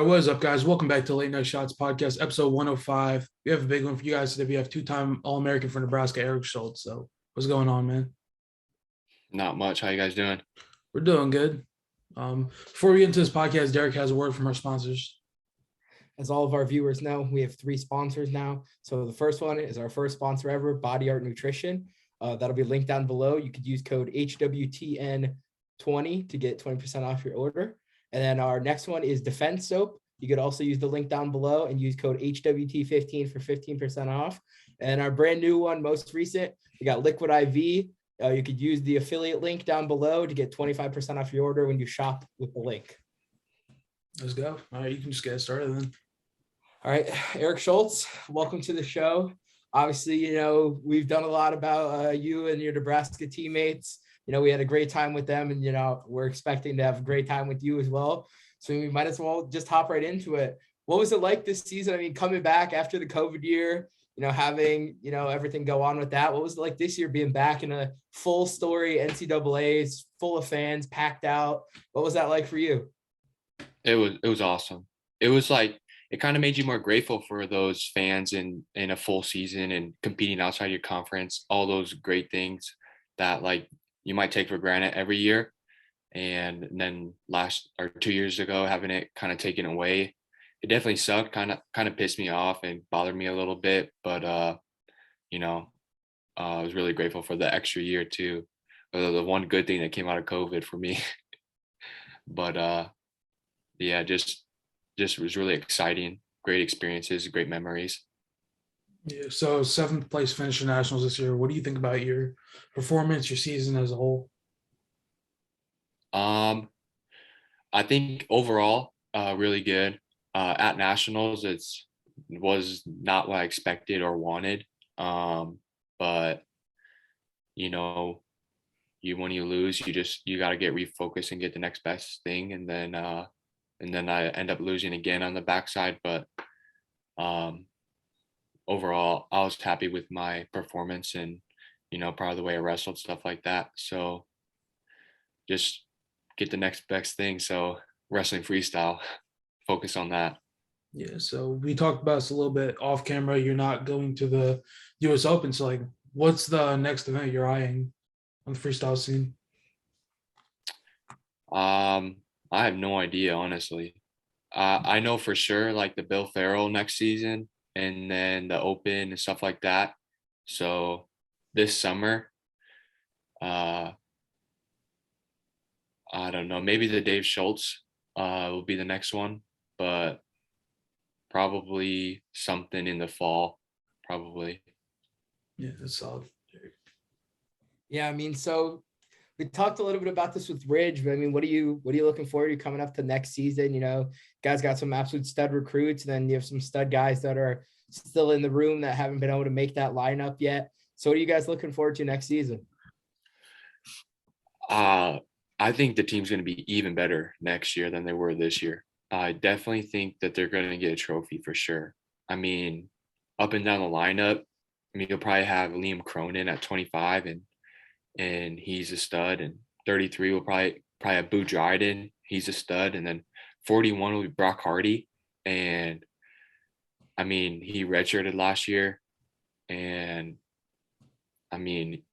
All right, what is up, guys? Welcome back to Late Night Shots Podcast, episode 105. We have a big one for you guys today. We have two-time All-American for Nebraska, Eric Schultz. So, what's going on, man? Not much. How you guys doing? We're doing good. Before we get into this podcast, Derek has a word from our sponsors. As all of our viewers know, we have three sponsors now. So the first one is our first sponsor ever, Body Art Nutrition. That'll be linked down below. You could use code HWTN20 to get 20% off your order. And then our next one is Defense Soap. You could also use the link down below and use code HWT15 for 15% off. And our brand new one, most recent, we got Liquid IV. You could use the affiliate link down below to get 25% off your order when you shop with the link. Let's go. All right, you can just get started then. All right, Eric Schultz, welcome to the show. Obviously, we've done a lot about you and your Nebraska teammates. We had a great time with them, and, we're expecting to have a great time with you as well. So we might as well just hop right into it. What was it like this season? I mean, coming back after the COVID year, having, everything go on with that. What was it like this year being back in a full story NCAAs, full of fans, packed out? What was that like for you? It was awesome. It was like, it kind of made you more grateful for those fans in a full season and competing outside your conference, all those great things that like you might take for granted every year. And then 2 years ago, having it kind of taken away, it definitely sucked, kind of pissed me off and bothered me a little bit. But, I was really grateful for the extra year too. The one good thing that came out of COVID for me. But yeah, just was really exciting. Great experiences, great memories. Yeah, so seventh place finish in nationals this year. What do you think about your performance, your season as a whole? I think overall, really good. At nationals, was not what I expected or wanted. But when you lose, you got to get refocused and get the next best thing, and then I end up losing again on the backside. But overall, I was happy with my performance and proud of the way I wrestled, stuff like that. So just get the next best thing. So wrestling freestyle, focus on that. Yeah, so we talked about this a little bit off camera. You're not going to the US Open. So, like, what's the next event you're eyeing on the freestyle scene? I have no idea, honestly. I know for sure, like the Bill Farrell next season, and then the Open and stuff like that. So this summer, I don't know, maybe the Dave Schultz will be the next one, but probably something in the fall, probably. Yeah, that's solid. Yeah, I mean, so we talked a little bit about this with Ridge, but I mean, what are you looking forward to coming up to next season? Guys got some absolute stud recruits, and then you have some stud guys that are still in the room that haven't been able to make that lineup yet. So what are you guys looking forward to next season? I think the team's going to be even better next year than they were this year. I definitely think that they're going to get a trophy for sure. I mean, up and down the lineup, you'll probably have Liam Cronin at 25, and he's a stud. And 33 will probably have Boo Dryden. He's a stud. And then 41 will be Brock Hardy. And I mean, he redshirted last year. And I mean,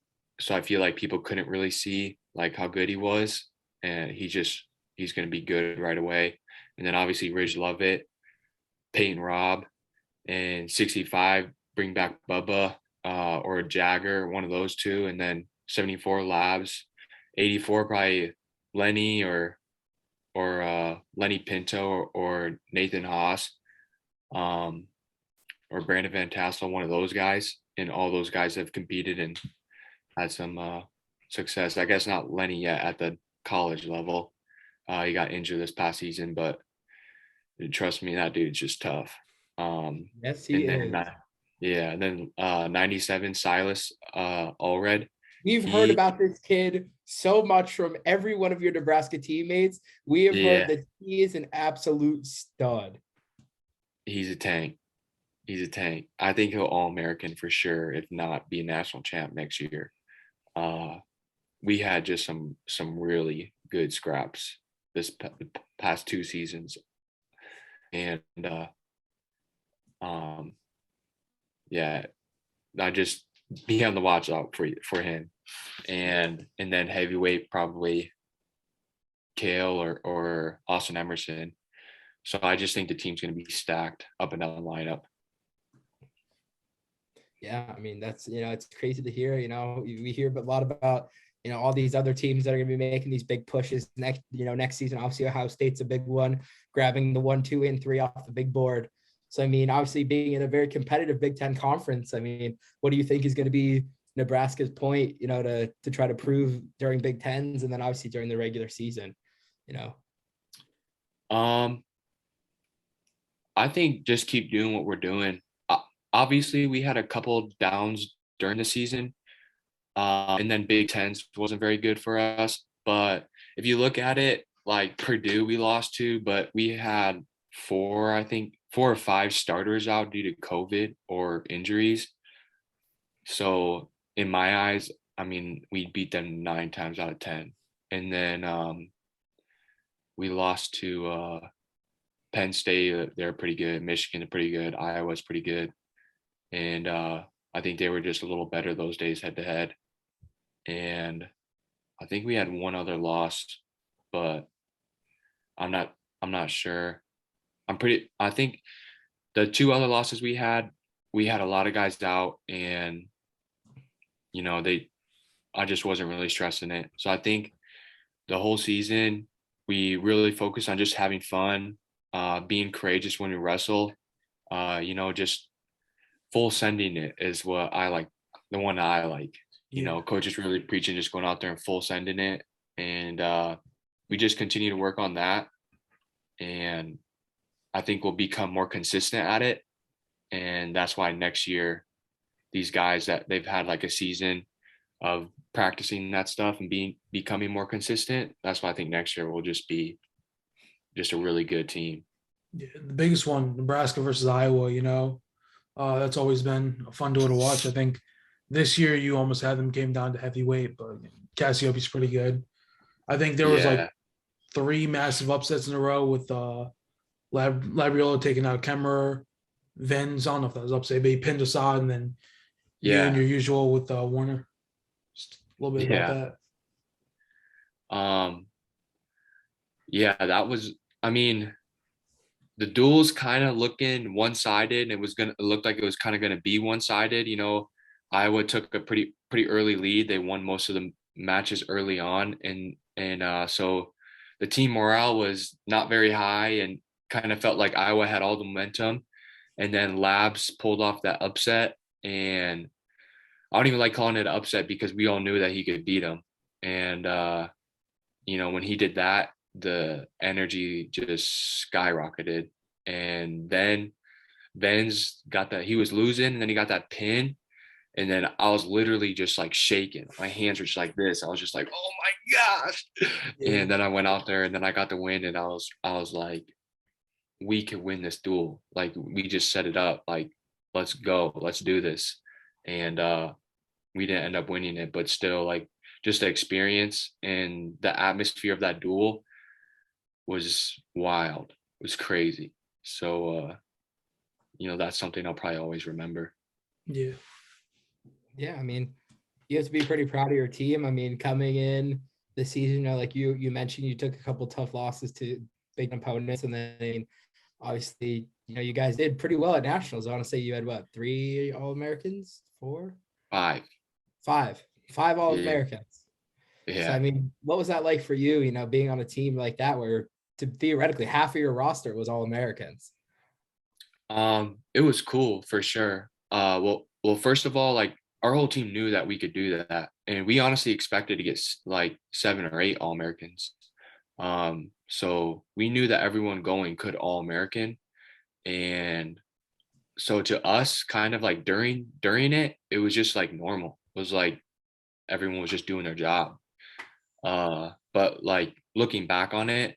so I feel like people couldn't really see like how good he was. And he's going to be good right away. And then obviously Ridge Lovett, Peyton Robb, and 65, bring back Bubba or Jagger, one of those two. And then 74 Labs, 84 probably Lenny or Lenny Pinto or Nathan Haas, or Brandon Van Tassel, one of those guys. And all those guys have competed and had some success. I guess not Lenny yet at the college level. He got injured this past season, but trust me, that dude's just tough. Yes, he is. Yeah, and then 97 Silas Allred. We've heard about this kid so much from every one of your Nebraska teammates. We have heard that he is an absolute stud. He's a tank. I think he'll All-American for sure, if not be a national champ next year. We had just some really good scraps this past two seasons. and yeah, I just be on the watch out for him, and then heavyweight probably Kale or Austin Emerson. So I just think the team's going to be stacked up and down the lineup. Yeah, I mean, that's, it's crazy to hear. We hear a lot about, all these other teams that are going to be making these big pushes next season. Obviously, Ohio State's a big one, grabbing the 1, 2, and 3 off the big board. So, I mean, obviously being in a very competitive Big Ten conference, I mean, what do you think is going to be Nebraska's point, to try to prove during Big Tens and then obviously during the regular season, I think just keep doing what we're doing. Obviously, we had a couple downs during the season, and then Big Tens wasn't very good for us. But if you look at it, like Purdue, we lost to, but we had 4 or 5 starters out due to COVID or injuries. So in my eyes, I mean, we beat them 9 times out of 10. And then we lost to Penn State. They're pretty good. Michigan, they're pretty good. Iowa's pretty good. And I think they were just a little better those days head to head. And I think we had one other loss, but I'm not sure. I think the 2 other losses we had a lot of guys out, and I just wasn't really stressing it. So I think the whole season we really focused on just having fun, being courageous when we wrestle, just full sending it is what I like, the one I like. Coach is really preaching just going out there and full sending it, and we just continue to work on that, and I think we'll become more consistent at it. And that's why next year these guys that they've had like a season of practicing that stuff and becoming more consistent, that's why I think next year will just be just a really good team. Yeah, the biggest one, Nebraska versus Iowa, that's always been a fun duel to watch. I think this year you almost had them came down to heavyweight, but Cassioppi's pretty good. I think there was like 3 massive upsets in a row with Labriola taking out Kemmerer, Venz. I don't know if that was upset, but he pinned Assad, and then you and your usual with Warner. Just a little bit about that. That was, I mean, the duel's kind of looking one-sided. It looked like it was kind of gonna be one-sided. Iowa took a pretty early lead. They won most of the matches early on, and so the team morale was not very high, and kind of felt like Iowa had all the momentum. And then Labs pulled off that upset, and I don't even like calling it an upset because we all knew that he could beat him. And when he did that, the energy just skyrocketed. And then Ben's got that, he was losing, and then he got that pin. And then I was literally just like shaking. My hands were just like this. I was just like, oh my gosh. Yeah. And then I went out there, and then I got the win, and I was like, we can win this duel. Like, we just set it up. Like, let's go. Let's do this. And we didn't end up winning it, but still, like, just the experience and the atmosphere of that duel was wild. It was crazy. So, that's something I'll probably always remember. Yeah. Yeah, I mean, you have to be pretty proud of your team. I mean, coming in the season, like you mentioned, you took a couple tough losses to big opponents, and then obviously, you guys did pretty well at nationals. I want to say you had 3 All-Americans, 4, 5 All-Americans. Yeah. So I mean, what was that like for you? Being on a team like that where theoretically half of your roster was All-Americans. It was cool for sure. Well, first of all, like, our whole team knew that we could do that, and we honestly expected to get like 7 or 8 All-Americans. So we knew that everyone going could All-American, and so to us, kind of like during it was just like normal. It was like everyone was just doing their job. But like looking back on it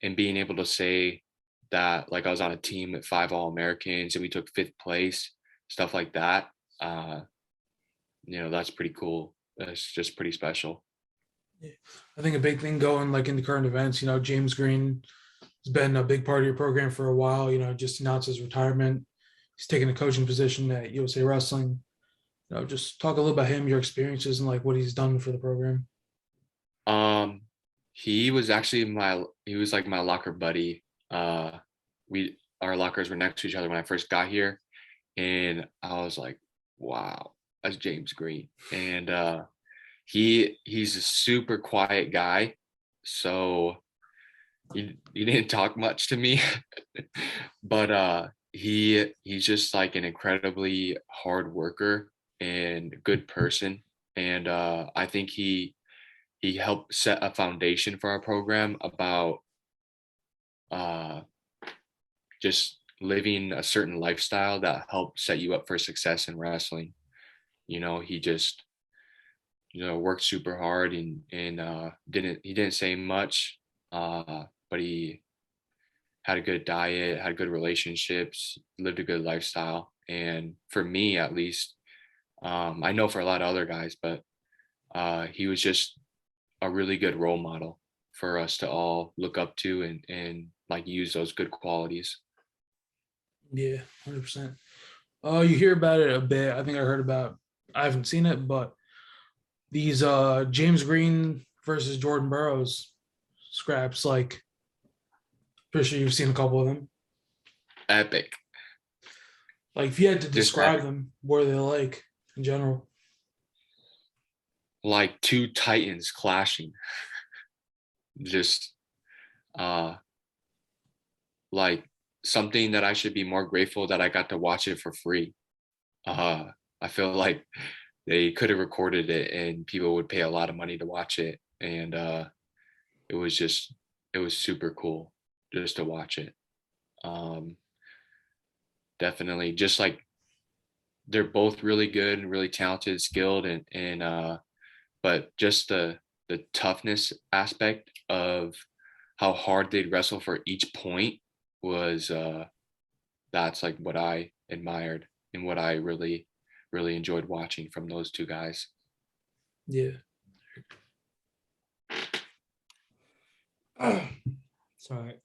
and being able to say that, like, I was on a team with 5 All-Americans and we took 5th place, stuff like that. That's pretty cool. That's just pretty special. Yeah. I think a big thing going like into current events, James Green has been a big part of your program for a while. Just announced his retirement. He's taking a coaching position at USA Wrestling. Just talk a little about him, your experiences, and like what he's done for the program. Um, he was actually he was like my locker buddy. Our lockers were next to each other when I first got here, and I was like, wow, that's James Green. And he's a super quiet guy, so he didn't talk much to me, but he's just like an incredibly hard worker and good person, and I think he helped set a foundation for our program about uh, just living a certain lifestyle that helped set you up for success in wrestling. He just worked super hard and didn't say much, but he had a good diet, had good relationships, lived a good lifestyle. And for me, at least, I know for a lot of other guys, but he was just a really good role model for us to all look up to and like use those good qualities. Yeah, 100%. Oh, you hear about it a bit. I think I heard about. I haven't seen it, but these James Green versus Jordan Burroughs scraps, like, pretty sure you've seen a couple of them. Epic. Like, if you had to Just describe them, what are they like in general? like two titans clashing. Just uh like something that I should be more grateful that I got to watch it for free. I feel like they could have recorded it and people would pay a lot of money to watch it. And it was super cool just to watch it. Um, Definitely just like they're both really good and really talented, skilled, and but just the toughness aspect of how hard they'd wrestle for each point was that's like what I admired and what I really enjoyed watching from those two guys. Yeah. Sorry.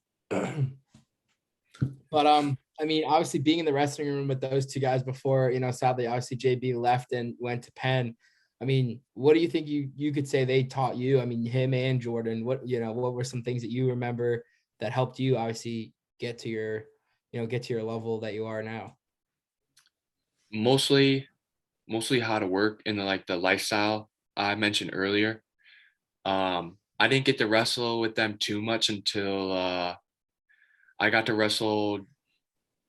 But I mean, obviously being in the wrestling room with those two guys before, sadly, obviously JB left and went to Penn. I mean, what do you think you could say they taught you? I mean, him and Jordan, what were some things that you remember that helped you obviously get to your level that you are now? Mostly how to work in the lifestyle I mentioned earlier. I didn't get to wrestle with them too much until I got to wrestle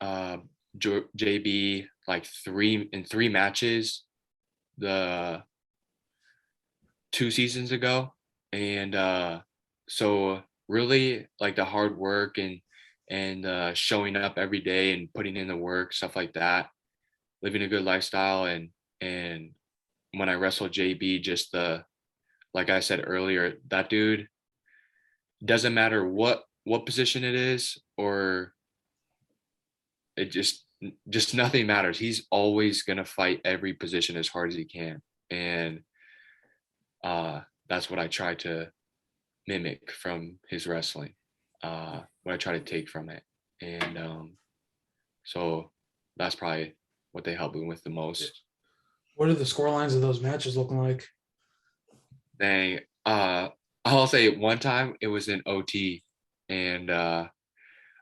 uh, JB like three matches the 2 seasons ago, and so really like the hard work and showing up every day and putting in the work, stuff like that, living a good lifestyle, and when I wrestled JB, just like I said earlier, that dude, doesn't matter what position it is, or it just nothing matters. He's always gonna fight every position as hard as he can, and that's what I try to mimic from his wrestling. What I try to take from it, and so that's probably what they help me with the most. What are the score lines of those matches looking like? They I'll say one time it was in OT, and I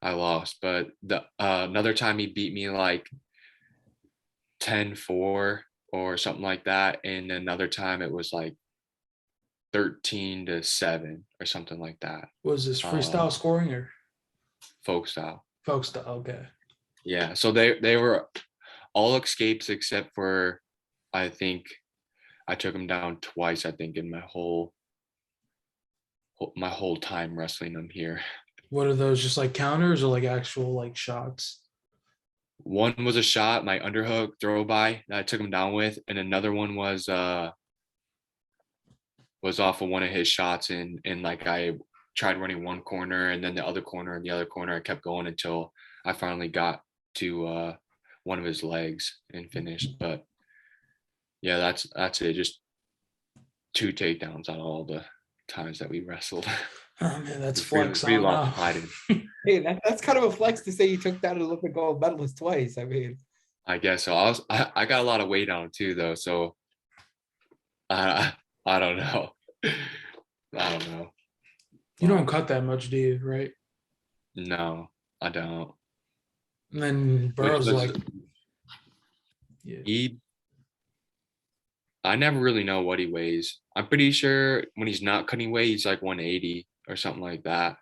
lost, but the another time he beat me like 10-4 or something like that, and another time it was like 13-7 or something like that. Was this freestyle scoring or Folk style. folk style? Okay. Yeah, so they were all escapes except for, I think I took him down twice, I think, in my whole time wrestling him here. What are those? Just like counters or like actual like shots? One was a shot, my underhook throw by that I took him down with, and another one was off of one of his shots, and like I tried running one corner and then the other corner and the other corner. I kept going until I finally got to one of his legs and finished. But yeah, that's it. Just 2 takedowns on all the times that we wrestled. Oh man, that's It's really, flex. I really don't know. lopsided. Hey, that's kind of a flex to say you took down an Olympic gold medalist twice. I mean, I guess so. I got a lot of weight on it too, though. So I I don't know. I don't know. You don't But cut that much, do you? Right? no, I don't. And then Which Burrow's was like, yeah, he I never really know what he weighs. I'm pretty sure when he's not cutting weight, he's like 180 or something like that.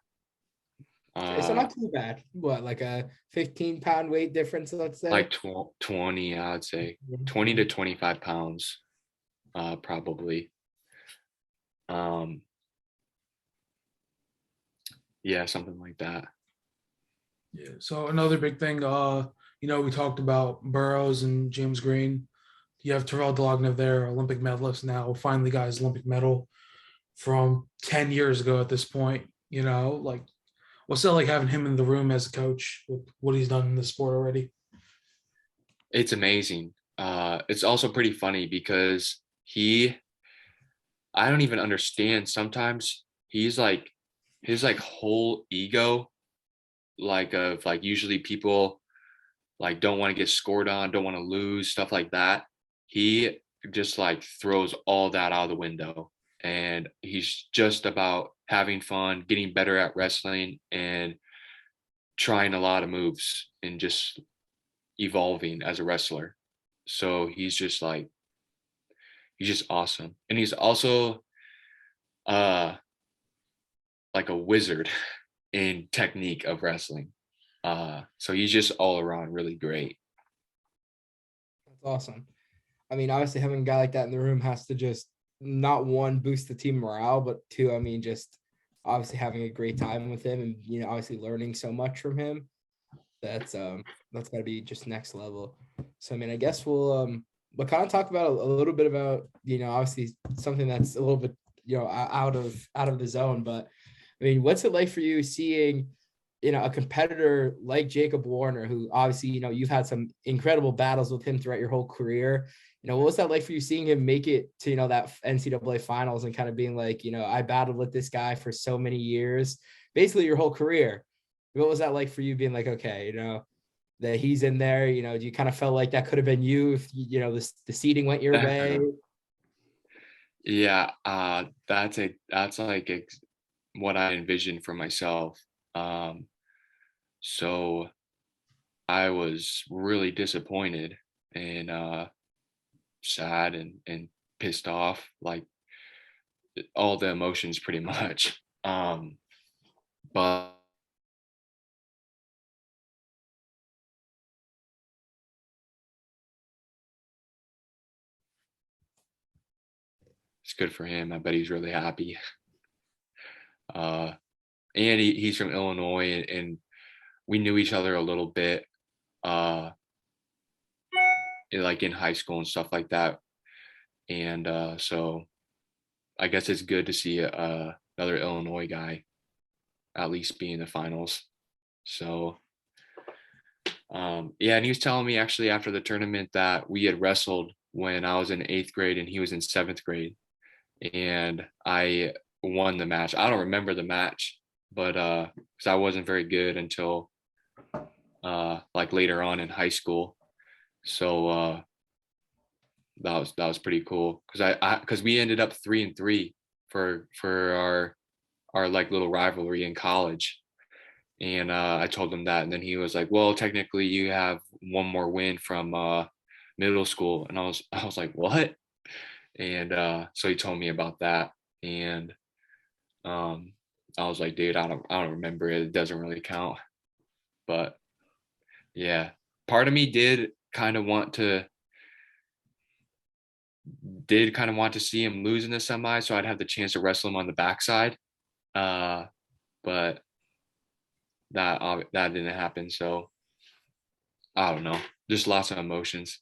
so Uh, not too bad. What, like a 15-pound weight difference, let's say? like 20, I would say 20 to 25 pounds, probably. Um, yeah, something like that. yeah. So another big thing, we talked about Burrows and James Green. You have Terrell Dlognev there, Olympic medalist now, finally got his Olympic medal from 10 years ago at this point. Like what's that like having him in the room as a coach with what he's done in the sport already? It's amazing. It's also pretty funny because I don't even understand. Sometimes he's like, his like whole ego, like of like usually people like don't want to get scored on, don't want to lose, stuff like that. He just like throws all that out of the window. And he's just about having fun, getting better at wrestling, and trying a lot of moves and just evolving as a wrestler. So he's just awesome. And he's also uh like a wizard in technique of wrestling. So he's just all around really great. That's awesome. I mean, obviously having a guy like that in the room has to just not one boost the team morale, but two, I mean, just obviously having a great time with him and obviously learning so much from him. That's gotta be just next level. So I mean, I guess we'll kind of talk about a little bit about obviously something that's a little bit out of the zone, but I mean, what's it like for you seeing a competitor like Jacob Warner, who obviously you've had some incredible battles with him throughout your whole career. What was that like for you seeing him make it to that NCAA finals and kind of being like, I battled with this guy for so many years, basically your whole career. What was that like for you being like, okay, that he's in there, do you kind of felt like that could have been you if the seeding went your way? Yeah, that's like what I envisioned for myself. Um, so I was really disappointed and sad and pissed off, like all the emotions pretty much. But it's good for him. I bet he's really happy. Uh, and he's from Illinois, and we knew each other a little bit, uh, like in high school and stuff like that. And so I guess it's good to see another Illinois guy at least be in the finals. So yeah, and he was telling me actually after the tournament that we had wrestled when I was in 8th grade and he was in 7th grade, and I won the match. I don't remember the match, but because I wasn't very good until like later on in high school. So that was pretty cool because because we ended up 3-3 for our like little rivalry in college. And I told him that, and then he was like, "Well, technically, you have one more win from middle school." And I was like, "What?" And so he told me about that, and um, I was like, "Dude, I don't remember it. It doesn't really count." But yeah, part of me did kind of want to see him lose in the semi, so I'd have the chance to wrestle him on the backside. But that didn't happen. So I don't know, just lots of emotions.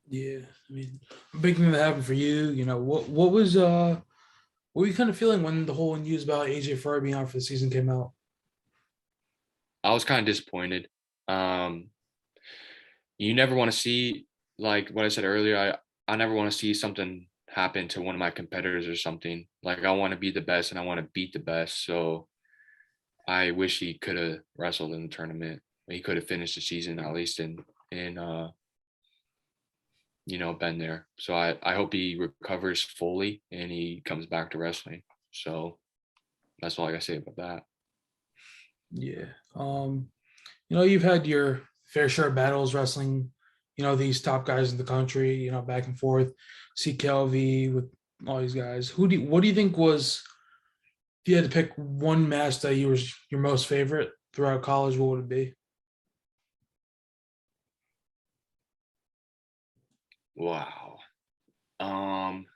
Yeah, I mean, a big thing that happened for you. What were you kind of feeling when the whole news about AJ Farr being out for the season came out? I was kind of disappointed. Um, you never want to see, like what I said earlier. I never want to see something happen to one of my competitors or something. Like I want to be the best and I want to beat the best. So I wish he could have wrestled in the tournament. He could have finished the season at least in been there. So I hope he recovers fully and he comes back to wrestling. So that's all I gotta say about that. Yeah. You've had your fair share of battles wrestling, these top guys in the country, back and forth. See Kelvy with all these guys. What do you think was, if you had to pick one match that you was your most favorite throughout college, what would it be? Wow. Um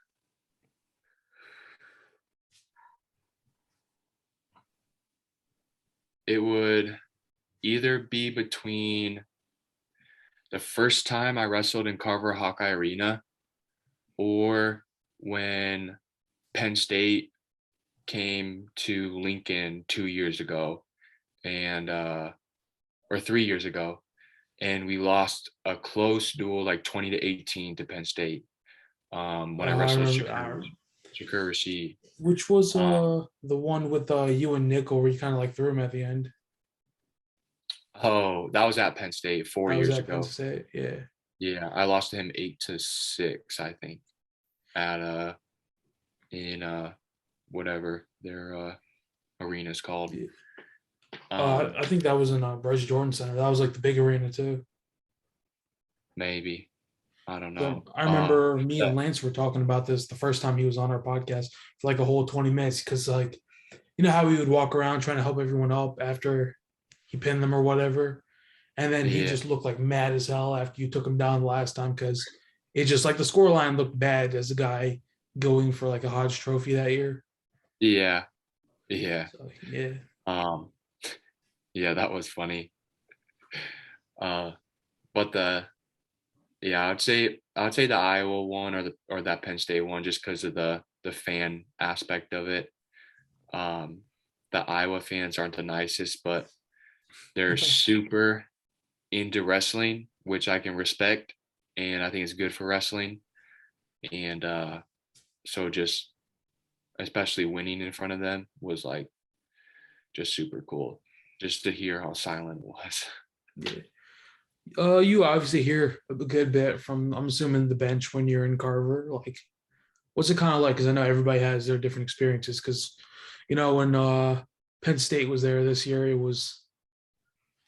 it would either be between the first time I wrestled in Carver Hawkeye Arena or when Penn State came to Lincoln 2 years ago and or 3 years ago, and we lost a close duel like 20-18 to Penn State. When I I wrestled remember. Shakur Rasheed. Which was Um, the one with you and Nickel where you kind of like threw him at the end? oh, that was at Penn State four That was years at Penn ago. State. Yeah. Yeah, I lost to him 8-6, I think, at in whatever their arena is called. Yeah. Um, I think that was in Bryce Jordan Center. That was like the big arena too. maybe. I don't So know. I remember me Yeah, and Lance were talking about this the first time he was on our podcast for like a whole 20 minutes because like how he would walk around trying to help everyone up after he pinned them or whatever. And then he yeah, just looked like mad as hell after you took him down the last time because it just like the scoreline looked bad as a guy going for like a Hodge trophy that year. yeah, yeah. So yeah. Um, yeah, that was funny. Uh, but yeah, I'd say the Iowa one or that Penn State one just because of the fan aspect of it. Um, the Iowa fans aren't the nicest, but they're super into wrestling, which I can respect, and I think it's good for wrestling. And so just especially winning in front of them was like just super cool, just to hear how silent it was. Yeah. You obviously hear a good bit from, I'm assuming, the bench when you're in Carver. Like, what's it kind of like? Because I know everybody has their different experiences. Because, when Penn State was there this year, it was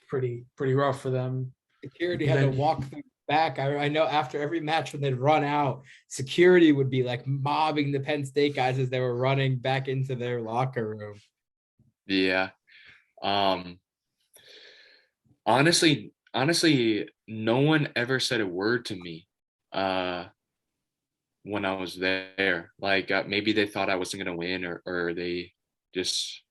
pretty rough for them. Security And had to then, walk them back. I know after every match when they'd run out, security would be like mobbing the Penn State guys as they were running back into their locker room. Yeah. Um, honestly, no one ever said a word to me when I was there. Like maybe they thought I wasn't gonna win, or they just,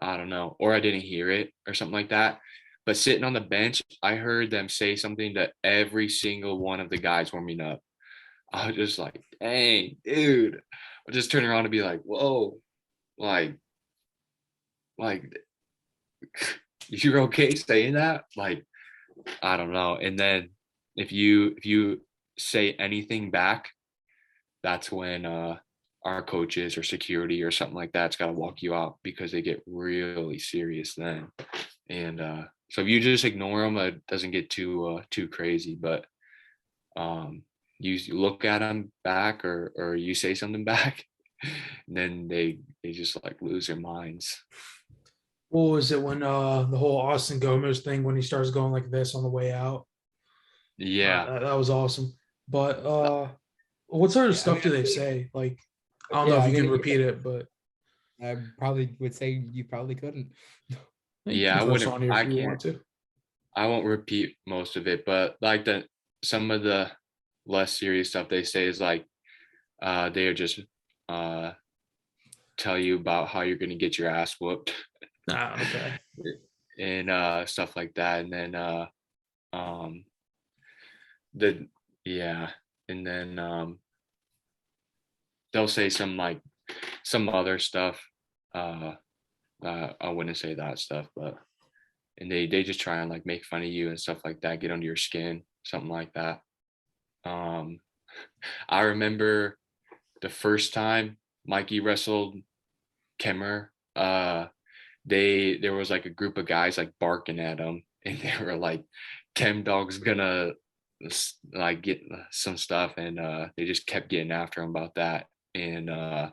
I don't know, or I didn't hear it or something like that. But sitting on the bench, I heard them say something to every single one of the guys warming up. I was just like, dang, dude. I just turn around and be like, whoa, like, like you're okay saying that? Like, I don't know. And then if you say anything back, that's when our coaches or security or something like that's got to walk you out because they get really serious then. And so if you just ignore them, it doesn't get too crazy. But you look at them back or you say something back, and then they just like lose their minds. what was it when the whole Austin Gomez thing when he starts going like this on the way out? Yeah. That was awesome. But what sort of Yeah, I stuff mean, do they say? Like, I don't know yeah, if I you can mean, repeat it, but I probably would say you probably couldn't. you Yeah, can I curse wouldn't. on here if I you can't. want to. I won't repeat most of it, but like some of the less serious stuff they say is like they just uh tell you about how you're gonna get your ass whooped Ah, okay. and stuff like that. And then um the yeah, and then they'll say some other stuff. Uh I wouldn't say that stuff, but and they just try and like make fun of you and stuff like that, get under your skin, something like that. Um I remember the first time Mikey wrestled Kemmer, there was like a group of guys like barking at him, and they were like, Chem Dog's gonna like get some stuff, and they just kept getting after him about that. And I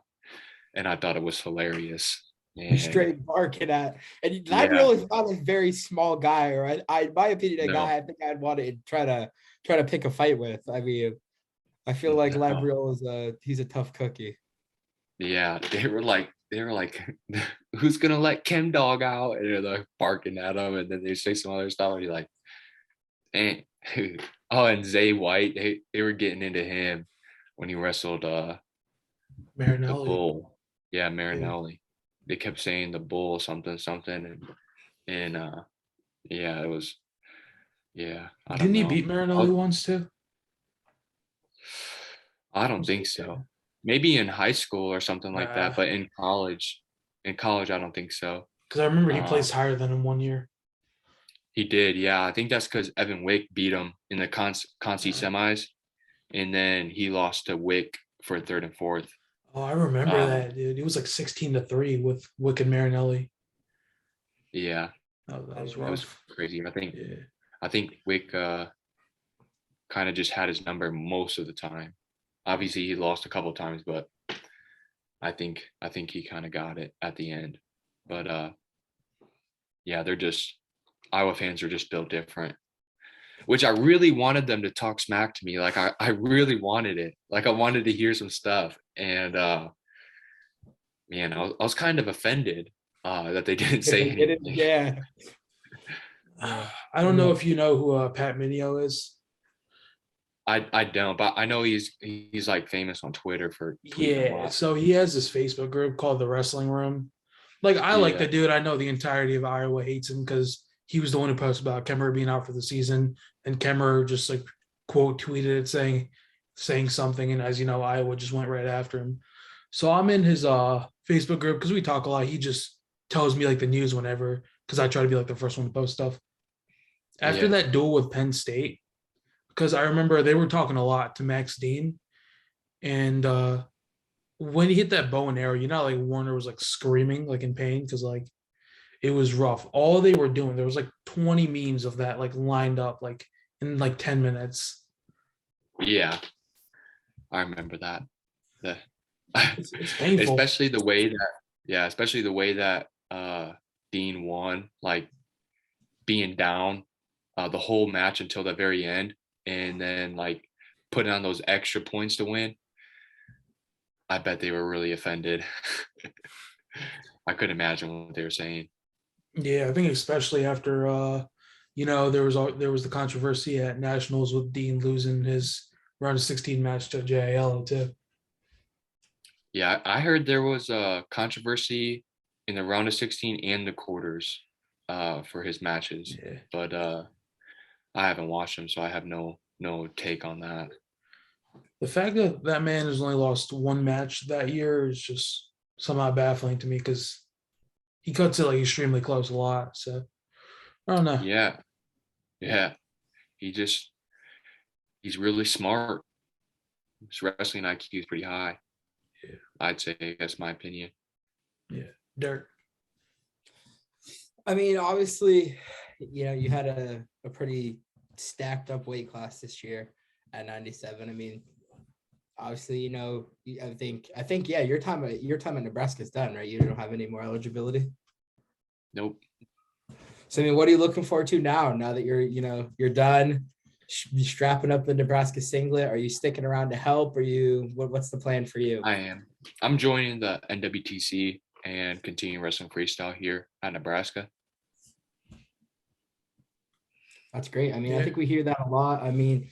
thought it was hilarious. And Straight barking at, and I yeah, really thought a very small guy, or in my opinion, a no, guy I think I'd want to try to pick a fight with. I mean, I feel like no. Labriola he's a tough cookie. Yeah, they were like, who's gonna let Chem Dog out? And they're like barking at him, and then they say some other stuff, and you're like, eh. Oh, and Zay White, they were getting into him when he wrestled the Marinelli. bull. Yeah, Yeah. Marinelli. They kept saying the bull something something, and yeah, it was, yeah, I don't Didn't he know. beat Marinelli once too? I don't think so. Maybe in high school or something like that, but in college, I don't think so. Because I remember he Uh, placed higher than him 1 year. he did, yeah. I think that's because Evan Wick beat him in the Conci semis, and then he lost to Wick for third and fourth. Oh, I remember Um, that, dude. He was like 16-3 with Wick and Marinelli. yeah, That was it was rough. crazy. Yeah. I think Wick kind of just had his number most of the time. Obviously, he lost a couple times, but I think he kind of got it at the end. But yeah, they're just Iowa fans are just built different. Which I really wanted them to talk smack to me. Like I really wanted it. Like I wanted to hear some stuff. And man, I was kind of offended that they didn't If say they didn't, anything. yeah. Yeah. I don't know if you know who Pat Minio is. I don't, but I know he's like famous on Twitter for tweeting a Yeah, lot. so he has this Facebook group called the Wrestling Room. Like, I like the Yeah, dude. I know the entirety of Iowa hates him because he was the one who posted about Kemmer being out for the season, and Kemmer just like quote tweeted it saying something, and as you know, Iowa just went right after him. So I'm in his Facebook group because we talk a lot. He just tells me like the news whenever because I try to be like the first one to post stuff. After yeah, that duel with Penn State, because I remember they were talking a lot to Max Dean, and when he hit that bow and arrow, you know, like Warner was like screaming like in pain because like it was rough. All they were doing, there was like 20 memes of that like lined up like in like 10 minutes. yeah. I remember that. The, It's painful. especially the way that yeah, especially the way that Dean won, like being down the whole match until the very end, and then like putting on those extra points to win. I bet they were really offended. I couldn't imagine what they were saying. Yeah, I think especially after you know, there was the controversy at Nationals with Dean losing his round of 16 match to JIL too. Yeah, I heard there was a controversy in the round of 16 and the quarters for his matches, Yeah. but I haven't watched them, so I have no take on that. The fact that that man has only lost one match that year is just somehow baffling to me because he cuts it like extremely close a lot. So I don't know. Yeah, yeah. He just he's really smart. His wrestling IQ is pretty high. Yeah. I'd say that's my opinion. Yeah. Dirt. I mean, obviously, you had a pretty stacked up weight class this year at 97. I mean, obviously, I think, yeah, your time at Nebraska is done, right? You don't have any more eligibility. Nope. So, I mean, what are you looking forward to now that you're done strapping up the Nebraska singlet? Are you sticking around to help? What's the plan for you? I am. I'm joining the NWTC and continuing wrestling freestyle here at Nebraska. That's great. I mean, Yeah. I think we hear that a lot. I mean,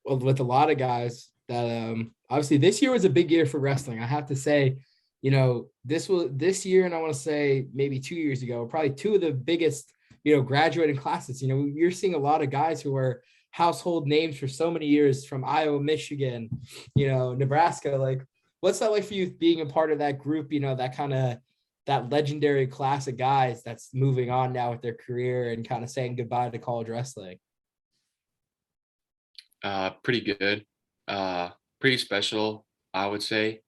with a lot of guys that obviously this year was a big year for wrestling. I have to say, this year, and I want to say maybe 2 years ago, probably two of the biggest, graduating classes. You're seeing a lot of guys who are household names for so many years from Iowa, Michigan, Nebraska. Like, what's that like for you being a part of that group, that legendary class of guys that's moving on now with their career and kind of saying goodbye to college wrestling? Pretty good. Pretty special, I would say.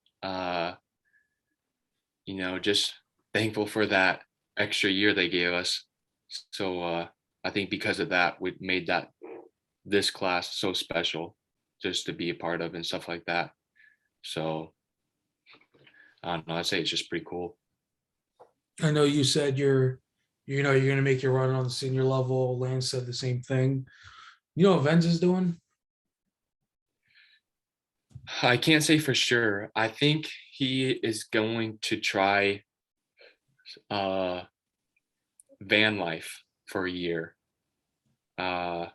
Just thankful for that extra year they gave us. So I think because of that, we made this class so special just to be a part of and stuff like that. So I don't know. I'd say it's just pretty cool. I know you said you're going to make your run on the senior level. Lance said the same thing. You know what Venz is doing? I can't say for sure. I think he is going to try uh, van life for a year. I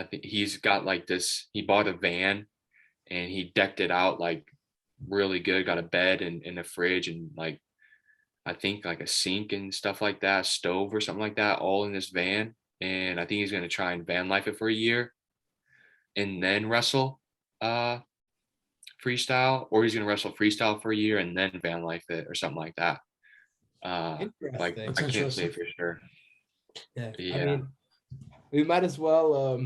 think he's got like this. He bought a van and he decked it out like really good. Got a bed and a fridge and like I think like a sink and stuff like that, stove or something like that, all in this van. And I think he's going to try and van life it for a year and then wrestle freestyle, or he's going to wrestle freestyle for a year and then van life it or something like that. Like Interesting. That's I can't say interesting. for sure. Yeah. I Yeah. mean, we might as well,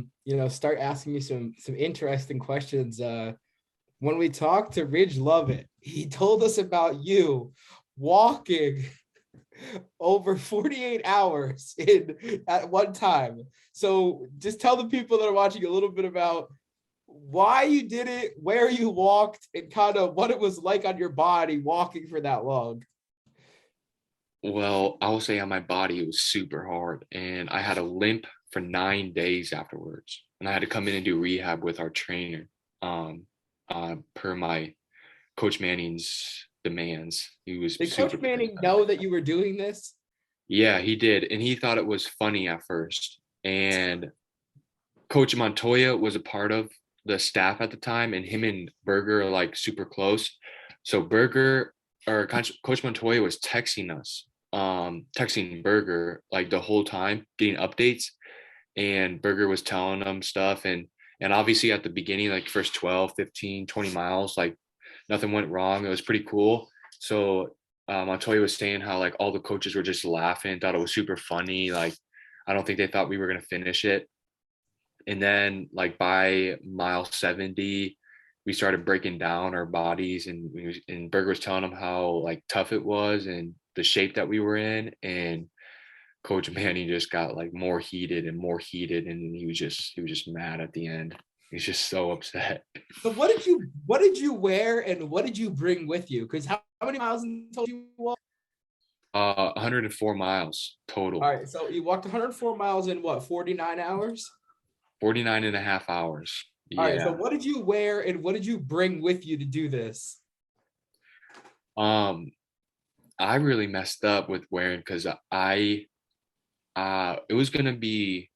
start asking you some interesting questions. When we talked to Ridge Lovett, he told us about you walking over 48 hours at one time. So just tell the people that are watching a little bit about why you did it, where you walked, and kind of what it was like on your body walking for that long. Well, I will say on my body it was super hard, and I had a limp for 9 days afterwards, and I had to come in and do rehab with our trainer, per my Coach Manning's demands. He was Did super Coach Manning pissed. know that you were doing this? Yeah, he did, and he thought it was funny at first. And Coach Montoya was a part of the staff at the time, and him and Berger are like super close. So Coach Montoya was texting us, texting Berger like the whole time, getting updates, and Berger was telling them stuff. And obviously at the beginning, like first 12, 15, 20 miles, like nothing went wrong. It was pretty cool. So Montoya was saying how like all the coaches were just laughing, thought it was super funny. Like I don't think they thought we were gonna finish it. And then like by mile 70, we started breaking down our bodies, and Berger was telling them how like tough it was and the shape that we were in. And Coach Manning just got like more heated and more heated, and he was just mad at the end. He's just so upset. So what did you wear and what did you bring with you? Because how many miles in total you walk? 104 miles total. All right, so you walked 104 miles in what, 49 hours? 49 and a half hours. All right, so Yeah. what did you wear and what did you bring with you to do this? I really messed up with wearing because it was gonna be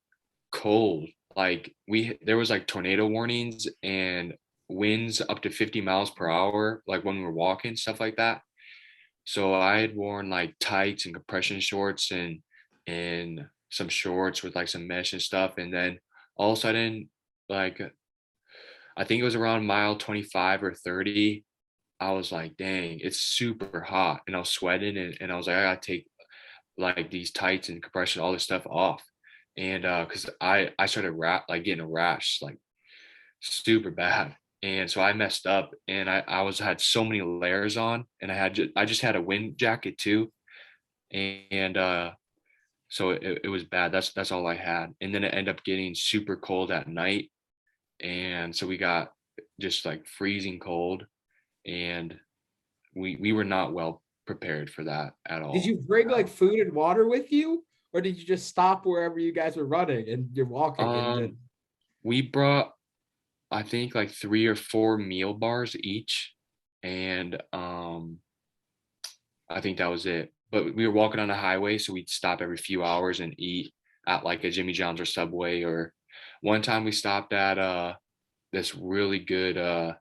cold. Like there was like tornado warnings and winds up to 50 miles per hour, like when we were walking, stuff like that. So I had worn like tights and compression shorts and some shorts with like some mesh and stuff. And then all of a sudden, like I think it was around mile 25 or 30, I was like, dang, it's super hot. And I was sweating and I was like, I gotta take like these tights and compression, all this stuff off. And because I started like getting a rash like super bad. And so I messed up and I had so many layers on, and I just had a wind jacket too. And so it was bad. That's all I had. And then it ended up getting super cold at night. And so we got just like freezing cold, and we were not well prepared for that at all. Did you bring like food and water with you? Or did you just stop wherever you guys were running and you're walking and then We brought I think like 3 or 4 meal bars each, and I think that was it. But we were walking on the highway, so we'd stop every few hours and eat at like a Jimmy John's or Subway. Or one time we stopped at this really good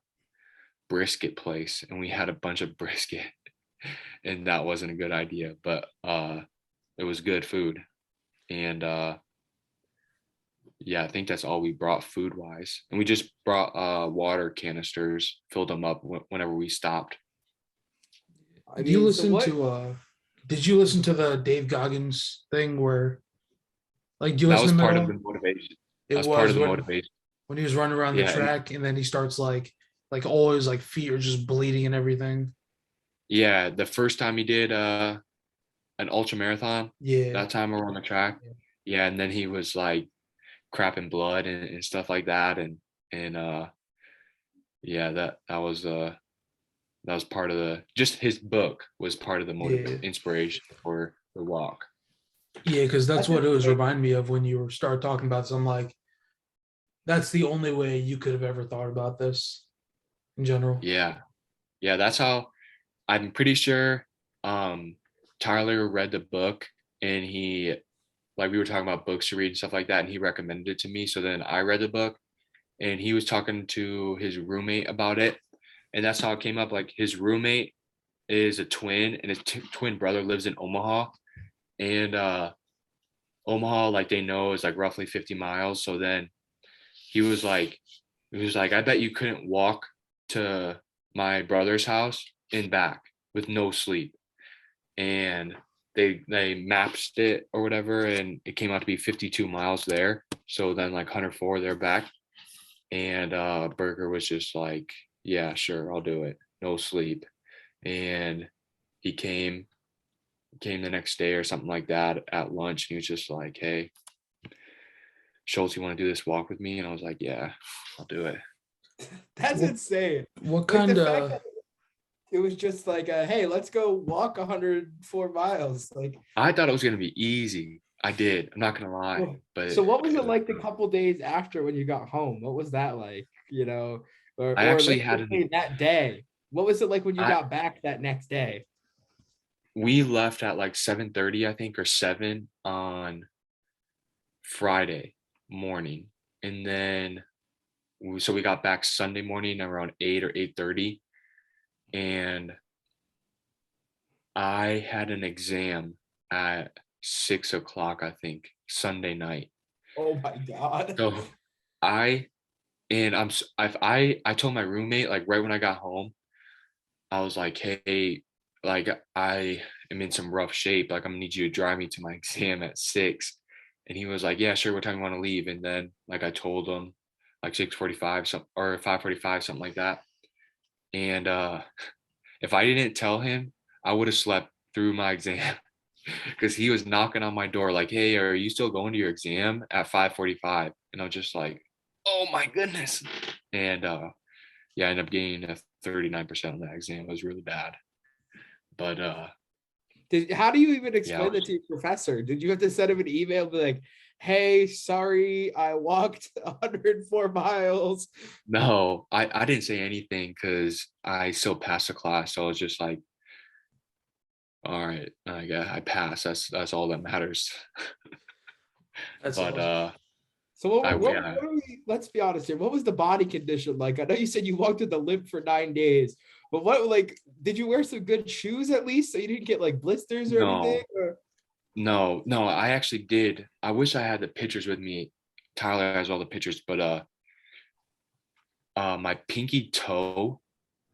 brisket place, and we had a bunch of brisket, and that wasn't a good idea, but it was good food. And yeah, I think that's all we brought food wise. And we just brought water canisters, filled them up whenever we stopped. I Do you mean, so listen what to did you listen to the Dave Goggins thing where like do you That listen was to him at part of all? the motivation. That It was part was of the motivation. when he was running around the Yeah. And track and then he starts like all his like feet are just bleeding and everything. Yeah, the first time he did an ultra marathon, Yeah, that time we were on the track. Yeah, and then he was like crapping blood and stuff like that, and yeah, that was part of the just his book was part of the yeah, inspiration for the walk. yeah. Because that's That's what it was insane. remind me of when you were start talking about this. I'm like, that's the only way you could have ever thought about this in general. Yeah, yeah, that's how I'm pretty sure um Tyler read the book and he like we were talking about books to read and stuff like that and he recommended it to me. So then I read the book and he was talking to his roommate about it. And that's how it came up. Like his roommate is a twin and his twin brother lives in Omaha. And Omaha, like they know is like roughly 50 miles. So then he was like, I bet you couldn't walk to my brother's house and back with no sleep. And they mapped it or whatever, and it came out to be 52 miles there. So then like 104, they're back. And Berger was just like, yeah, sure, I'll do it. No sleep. And he came the next day or something like that at lunch. And he was just like, hey, Schultz, you want to do this walk with me? And I was like, yeah, I'll do it. That's What, insane. what Like the kind fact of that it was just like, hey, let's go walk 104 miles. Like, I thought it was gonna be easy. I did. I'm not gonna lie, oh, but so what was it it was, like the couple days after when you got home? What was that like? I Or actually let's had just an say that day. What was it like when you I got back that next day? we left at like 7:30, I think, or 7 on Friday morning. And then so we got back Sunday morning around 8 or 8:30. And I had an exam at 6 o'clock, I think, Sunday night. Oh my God. So I and I told my roommate like right when I got home, I was like, hey, like I am in some rough shape. Like I'm gonna need you to drive me to my exam at 6. And he was like, yeah, sure, what time you want to leave? And then like I told him like 6:45 some or 5:45, something like that. And if I didn't tell him, I would have slept through my exam because he was knocking on my door like, hey, are you still going to your exam at 5:45? And I was just like, oh my goodness. And yeah, I ended up getting a 39% on that exam. It was really bad. But How do you even yeah, explain that to your professor? Did you have to send him an email be like, hey, sorry, I walked 104 miles? no, I didn't say anything because I still passed the class. So I was just like, all right, I passed. That's all that matters. that's But awesome. So yeah, let's be honest here. What was the body condition like? I know you said you walked with the limp for 9 days, but what like did you wear some good shoes at least so you didn't get like blisters or anything? no, no, I actually did. I wish I had the pictures with me. Tyler has all the pictures, but my pinky toe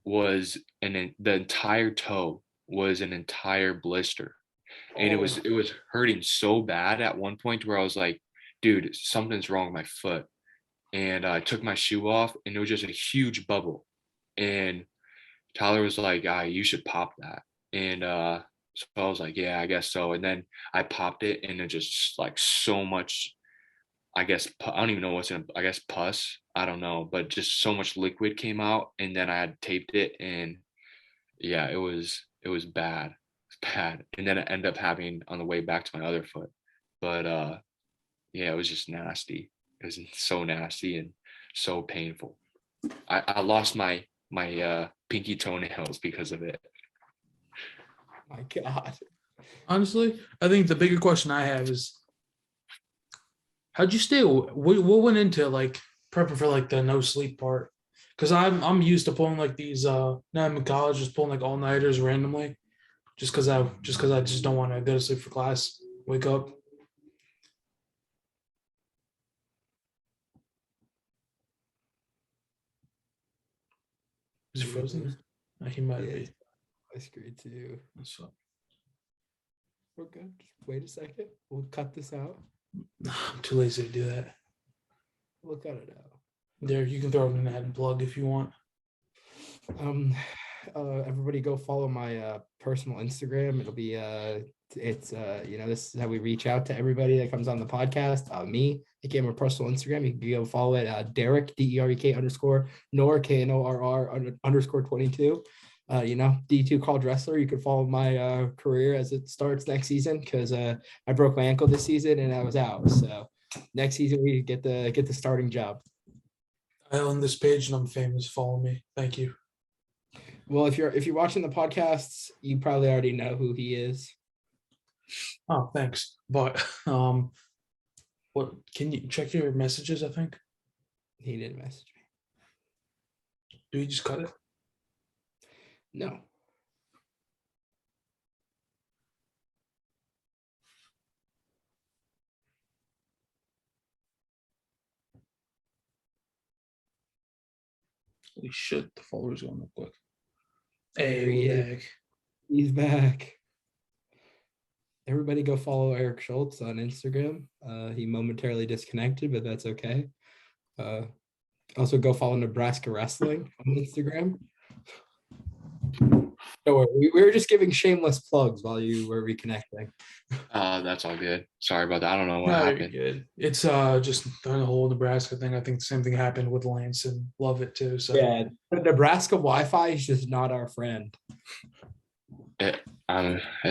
was the entire toe was an entire blister, and it Oh, was it was hurting so bad at one point where I was like, dude, something's wrong with my foot. And I took my shoe off, and it was just a huge bubble. And Tyler was like, you should pop that. And so I was like, yeah, I guess so. And then I popped it, and it just like so much, I guess, I don't even know what's in, I guess, pus. I don't know, but just so much liquid came out. And then I had taped it, and yeah, it was bad. It's bad. And then it ended up happening on the way back to my other foot. But yeah, it was just nasty. It was so nasty and so painful. I lost my pinky toenails because of it. my God. Honestly, I think the bigger question I have is how'd you stay? What went into like prepping for like the no sleep part? Because I'm used to pulling like these now I'm in college, just pulling like all nighters randomly, just because I just don't want to go to sleep for class, wake up. Is it frozen? He might Yeah, be. I screwed too. That's what- We're good. Just wait a second. We'll cut this out. I'm too lazy to do that. We'll cut it out. There, you can throw it in an ad and plug if you want. Um, everybody go follow my personal Instagram. It'll be this is how we reach out to everybody that comes on the podcast. Me, again, my personal Instagram. You can go follow it, Derek DEREK _ Nor KNORR _ 22. D2 college wrestler. You can follow my career as it starts next season, because I broke my ankle this season and I was out. So next season we get the starting job. I own this page and I'm famous. Follow me. Thank you. Well, if you're watching the podcasts, you probably already know who he is. Oh, thanks. But what can you check your messages? I think. He didn't message me. Do you just cut it? No. Holy shit! The followers going up quick. There Hey, he we're is. back. He's back. Everybody go follow Eric Schultz on Instagram. He momentarily disconnected, but that's okay. Also go follow Nebraska Wrestling on Instagram. Don't worry, we were just giving shameless plugs while you were reconnecting. That's all good. Sorry about that. I don't know what No, you're happened. good. It's just the whole Nebraska thing. I think the same thing happened with Lance and love it too. So Yeah, the Nebraska Wi-Fi is just not our friend. I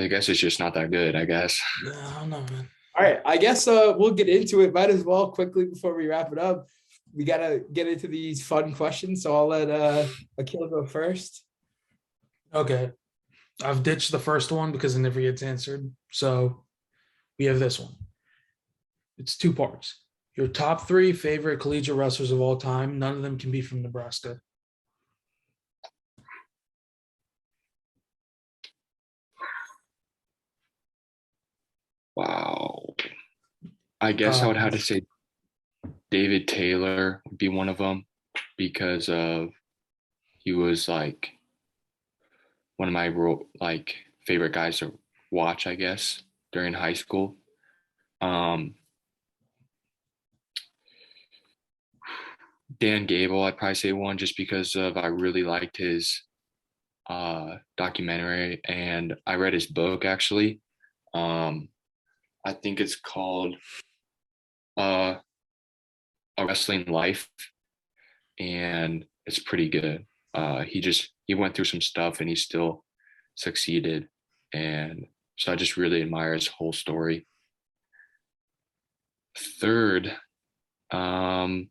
guess it's just not that good, I guess. I don't know, man. All right, I guess we'll get into it. Might as well quickly before we wrap it up. We gotta get into these fun questions, so I'll let Akil go first. Okay. I've ditched the first one because it never gets answered. So we have this one. It's 2 parts. Your top 3 favorite collegiate wrestlers of all time. None of them can be from Nebraska. Wow. I guess I would have to say David Taylor would be one of them, because he was like one of my favorite guys to watch, I guess, during high school. Dan Gable, I'd probably say one, just because I really liked his documentary, and I read his book actually. I think it's called A Wrestling Life, and it's pretty good. He went through some stuff and he still succeeded, and so I just really admire his whole story. Third, can't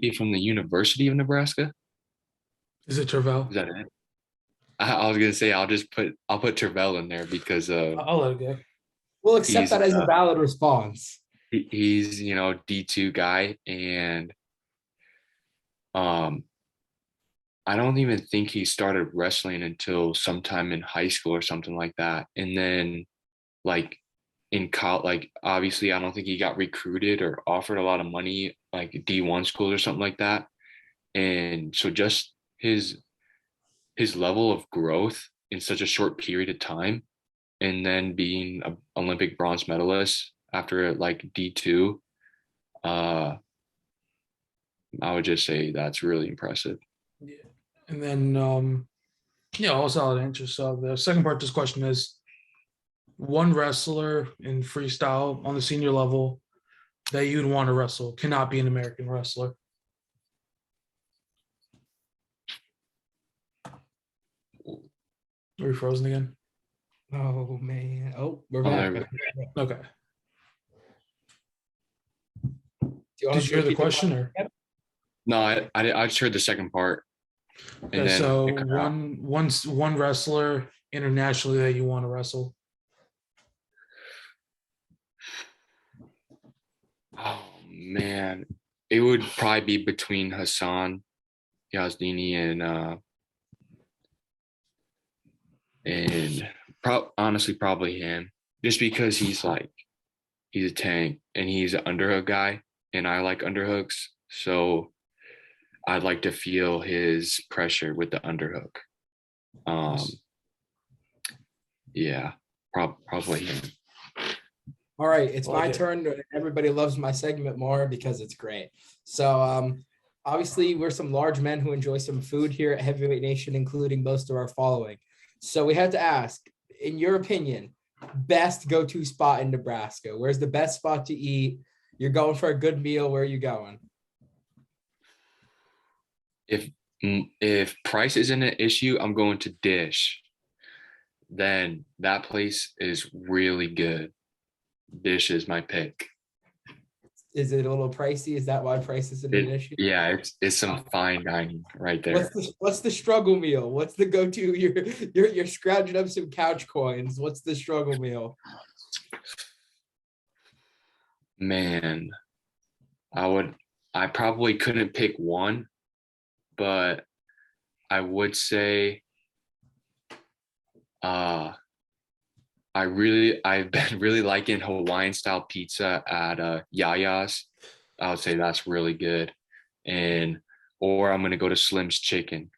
be from the University of Nebraska. Is it Tervel? Is that it? I was gonna say I'll put Tervel in there because I'll let it go. We'll accept that as a valid response. He's D2 guy, and I don't even think he started wrestling until sometime in high school or something like that. And then like in college, like obviously I don't think he got recruited or offered a lot of money, like D1 schools or something like that. And so just his level of growth in such a short period of time, and then being an Olympic bronze medalist after like D2, I would just say that's really impressive. Yeah. And then all solid answers. So the second part of this question is one wrestler in freestyle on the senior level that you'd want to wrestle. Cannot be an American wrestler. Are we frozen again? Oh man. Oh, we're there back. Okay. Do you want Did us you to hear the repeat question or? No, I just heard the second part. And Okay, then so it cut out. one wrestler internationally that you want to wrestle. Oh man, it would probably be between Hassan Yazdini and honestly probably him, just because he's a tank and he's an underhook guy, and I like underhooks, so I'd like to feel his pressure with the underhook. Yeah, probably him. All right, it's I my like it. turn. Everybody loves my segment more because it's great. So, obviously, we're some large men who enjoy some food here at Heavyweight Nation, including most of our following. So, we had to ask, in your opinion, best go-to spot in Nebraska? Where's the best spot to eat? You're going for a good meal. Where are you going? If price isn't an issue, I'm going to Dish. Then that place is really good. Dish is my pick. Is it a little pricey? Is that why price isn't an issue? Yeah, it's some fine dining right there. What's the struggle meal? What's the go-to? You're scrounging up some couch coins. What's the struggle meal? Man, I probably couldn't pick one, but I would say I've been really liking Hawaiian style pizza at Yaya's. I would say that's really good. And or I'm gonna go to Slim's Chicken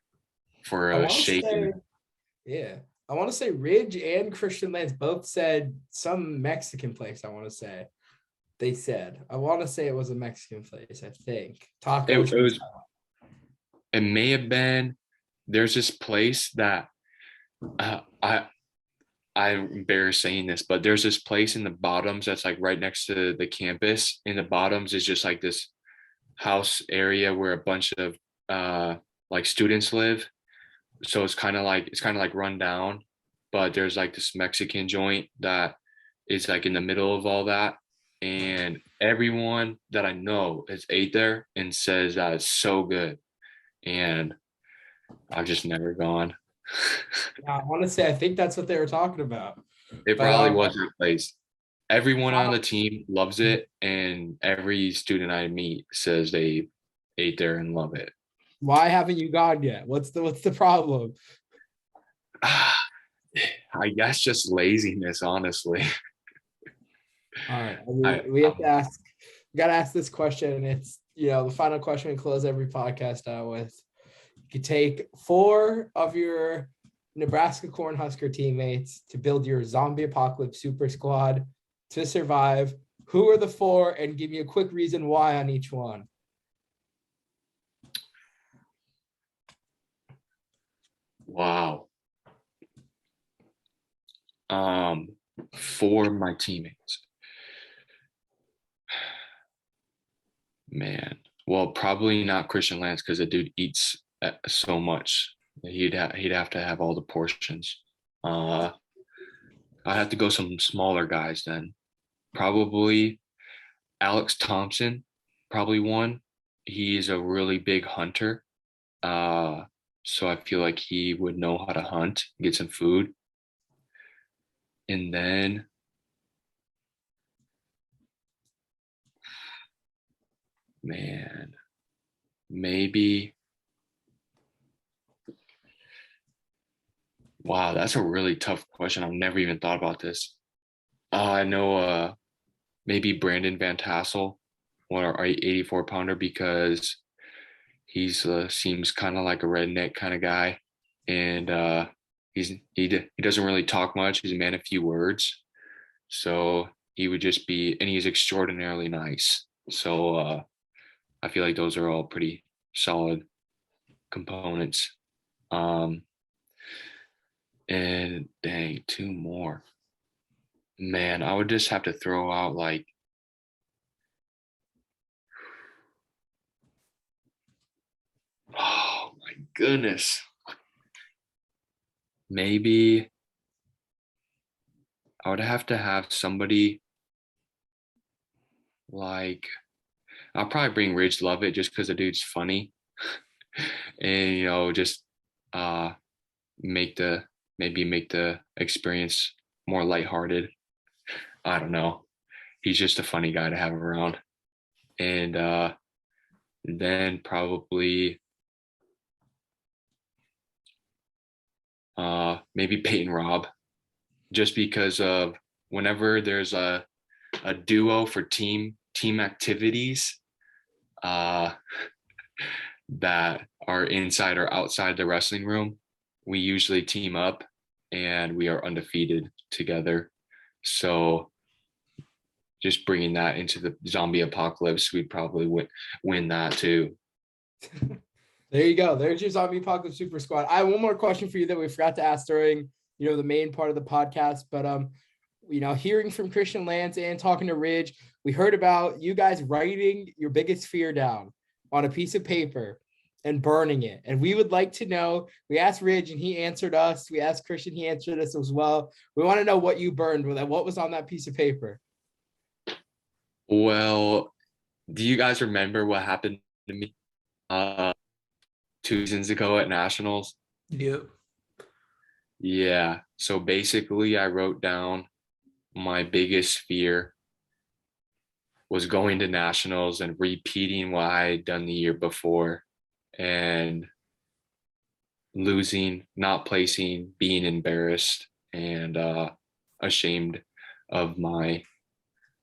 for I a want to say, shaken. yeah, I want to say Ridge and Christian Lance both said some Mexican place. I want to say they said. I want to say it was a Mexican place. I think tacos. It may have been. There's this place that uh, I I'm embarrassed saying this, but there's this place in the bottoms that's like right next to the campus. In the bottoms is just like this house area where a bunch of like students live. So it's kind of like run down, but there's like this Mexican joint that is like in the middle of all that. And everyone that I know has ate there and says that it's so good. And I've just never gone. I want to say I think that's what they were talking about. It But probably was that place. Everyone on the team loves it, and every student I meet says they ate there and love it. why haven't you gone yet? What's the problem? I guess just laziness, honestly. All right, I, we have to ask. We got to ask this question, and it's the final question we close every podcast out with. You could take 4 of your Nebraska Cornhusker teammates to build your zombie apocalypse super squad to survive. Who are the 4, and give me a quick reason why on each one. wow. For my teammates, man. Well, probably not Christian Lance because the dude eats so much. He'd have to have all the portions. Uh, I'd have to go some smaller guys then. Probably Alex Thompson, probably one. He's a really big hunter. Uh, so I feel like he would know how to hunt, get some food. And then man, maybe wow, that's a really tough question. I've never even thought about this. I know maybe Brandon Van Tassel, or our 84 pounder, because he's seems kind of like a redneck kind of guy, and he doesn't really talk much. He's a man of few words, so he would just be, and he's extraordinarily nice. So I feel like those are all pretty solid components. Um, and dang, 2 more. Man, I would just have to throw out like oh my goodness. Maybe I would have to have somebody like I'll probably bring Ridge Lovett just because the dude's funny. And just uh make the maybe make the experience more lighthearted. I don't know. He's just a funny guy to have around. And then probably maybe Peyton Robb, just because of whenever there's a duo for team activities uh, that are inside or outside the wrestling room, we usually team up and we are undefeated together. So just bringing that into the zombie apocalypse, we'd probably win that too. There you go. There's your zombie apocalypse super squad. I have one more question for you that we forgot to ask during, the main part of the podcast, but hearing from Christian Lance and talking to Ridge, we heard about you guys writing your biggest fear down on a piece of paper and burning it. And we would like to know, we asked Ridge and he answered us. We asked Christian, he answered us as well. We want to know what you burned with that. What was on that piece of paper? Well, do you guys remember what happened to me 2 seasons ago at Nationals? Yep. Yeah. So basically, I wrote down my biggest fear was going to Nationals and repeating what I had done the year before and losing, not placing, being embarrassed and ashamed of my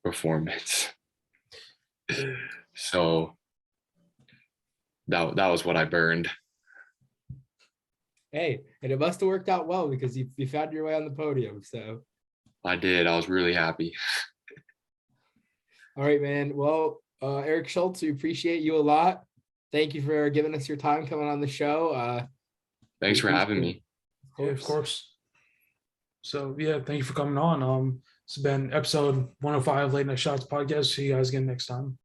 performance. So that was what I burned. Hey, and it must have worked out well because you found your way on the podium. So I did. I was really happy. all right, man. Well, Eric Schultz, we appreciate you a lot. Thank you for giving us your time coming on the show. Thanks for having me. Yeah, of course. So yeah, thank you for coming on. It's been episode 105 Late Night Shots podcast. See you guys again next time.